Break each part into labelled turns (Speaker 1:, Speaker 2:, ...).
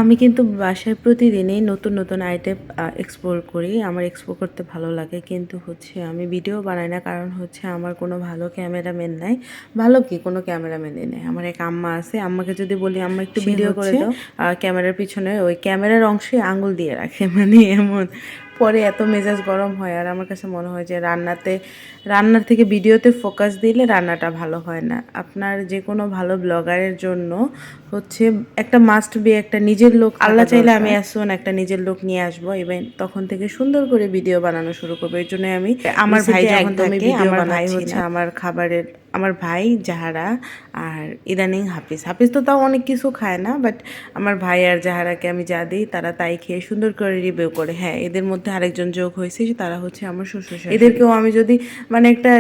Speaker 1: আমি কিন্তু বাসায় প্রতিদিনই নতুন নতুন আইটেম এক্সপ্লোর করি। আমার এক্সপ্লোর করতে ভালো লাগে, কিন্তু হচ্ছে আমি ভিডিও বানাই না, কারণ হচ্ছে আমার কোনো ভালো ক্যামেরাম্যান নাই। ভালো কি, কোনো ক্যামেরাম্যানই নেই। আমার এক আম্মা আছে, আম্মাকে যদি বলি আম্মা একটু ভিডিও করে দাও, ক্যামেরার পিছনে ওই ক্যামেরার অংশে আঙুল দিয়ে রাখে, মানে এমন। পরে এত মেজাজ গরম হয়, আর আমার কাছে মনে হয় যে রান্নার থেকে ভিডিওতে ফোকাস দিলে রান্নাটা ভালো হয় না। আপনার যে কোনো ভালো ব্লগারের জন্য হচ্ছে একটা মাস্ট বি একটা নিজের লোক, আল্লাহ চাইলে আমি আসুন একটা নিজের লোক নিয়ে আসবো, এবং তখন থেকে সুন্দর করে ভিডিও বানানো শুরু করবো। এই জন্য আমি আমার ভাই যখন থাকে, আমার ভাই হচ্ছে আমার খাবারের, আমার ভাই জাহারা আর ইদানিং হাফিজ তো তাও অনেক কিছু খায় না, বাট আমার ভাই আর জাহারাকে আমি যা দিই তারা তাই খেয়ে সুন্দর করে রিভিউ করে। হ্যাঁ, এদের মধ্যে আরেকজন যোগ হয়েছে, তারা হচ্ছে আমার শ্বশুর শাশুড়ি। এদেরকেও আমি যদি মানে একটা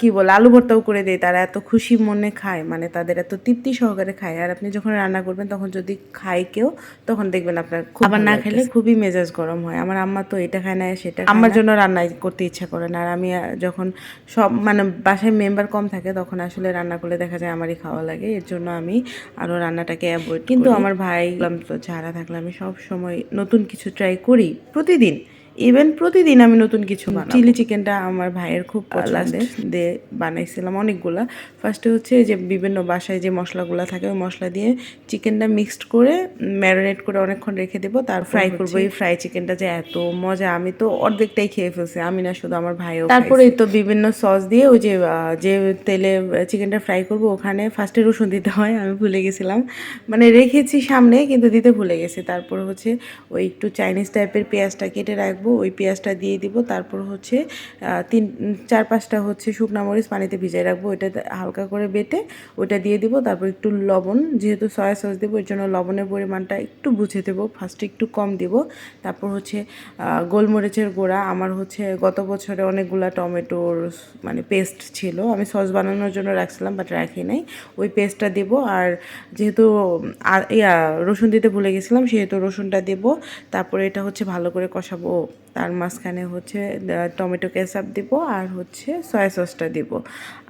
Speaker 1: কি বল আলু ভর্তাও করে দিই, তারা এত খুশি মনে খায়, মানে তাদের এত তৃপ্তি সহকারে খায়। আর আপনি যখন রান্না করবেন তখন যদি খায় কেউ, তখন দেখবেন আপনার আবার না খেলে খুবই মেজাজ গরম হয়। আমার আম্মা তো এটা খায় না সেটা, আমার জন্য রান্না করতে ইচ্ছা করে না। আর আমি যখন সব মানে বাসায় মেম্বার কম থাকে, তখন আসলে রান্না করলে দেখা যায় আমারই খাওয়া লাগে। এর জন্য আমি আরও রান্নাটাকে অ্যাভয়েড। কিন্তু আমার ভাই তো যারা থাকলে আমি সব সময় নতুন কিছু ট্রাই করি প্রতিদিন। ইভেন প্রতিদিন আমি নতুন কিছু বানাবো। চিলি চিকেনটা আমার ভাইয়ের খুব পছন্দের, দিয়ে বানাইছিলাম অনেকগুলা। ফার্স্টে হচ্ছে যে বিভিন্ন বাসায় যে মশলাগুলো থাকে, ওই মশলা দিয়ে চিকেনটা মিক্সড করে ম্যারিনেট করে অনেকক্ষণ রেখে দেবো, তার ফ্রাই করবো। এই ফ্রাই চিকেনটা যে এত মজা, আমি তো অর্ধেকটাই খেয়ে ফেলছি, আমি না শুধু আমার ভাইও। তারপরে তো বিভিন্ন সস দিয়ে ওই যে যে তেলে চিকেনটা ফ্রাই করবো, ওখানে ফার্স্টে রসুন দিতে হয়, আমি ভুলে গেছিলাম, মানে রেখেছি সামনে কিন্তু দিতে ভুলে গেছি। তারপর হচ্ছে ওই একটু চাইনিজ টাইপের পেঁয়াজটা কেটে রাখবো, ওই পেঁয়াজটা দিয়ে দিব। তারপর হচ্ছে 4-5টা হচ্ছে শুকনা মরিচ পানিতে ভিজিয়ে রাখবো, ওইটা হালকা করে বেটে ওইটা দিয়ে দিব। তারপর একটু লবণ, যেহেতু সয়া সস দেবো এর জন্য লবণের পরিমাণটা একটু বুঝে দেবো, ফার্স্টে একটু কম দিব। তারপর হচ্ছে গোলমরিচের গুঁড়া, আমার হচ্ছে গত বছরে অনেকগুলা টমেটোর মানে পেস্ট ছিল, আমি সস বানানোর জন্য রাখছিলাম বাট রাখি নাই, ওই পেস্টটা দেবো। আর যেহেতু রসুন দিতে ভুলে গেছিলাম, সেহেতু রসুনটা দেবো। তারপরে এটা হচ্ছে ভালো করে কষাবো, তার মাঝখানে হচ্ছে টমেটো কেচাপ দিব, আর হচ্ছে সয়া সসটা দিব,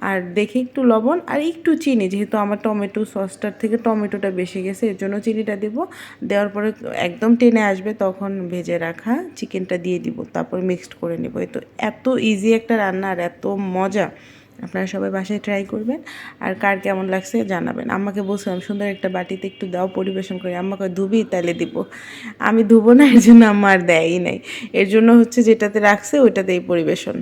Speaker 1: আর দেখি একটু লবণ আর একটু চিনি, যেহেতু আমার টমেটো সসটার থেকে টমেটোটা বেশি গেছে এর জন্য চিনিটা দিব। দেওয়ার পরে একদম টেনে আসবে, তখন ভেজে রাখা চিকেনটা দিয়ে দিব, তারপর মিক্সড করে নেব। এই তো এত ইজি একটা রান্না আর এত মজা। আপনারা সবাই বাসায় ট্রাই করবেন, আর কার কেমন লাগছে জানাবেন। আম্মাকে বলছিলাম সুন্দর একটা বাটিতে একটু দাও, পরিবেশন করে। আম্মাকে ধুবি তাহলে দিব, আমি ধুবো না, এর জন্য আম্মা আর দেয়ই নাই। এর জন্য হচ্ছে যেটাতে রাখছে ওইটাতেই পরিবেশন।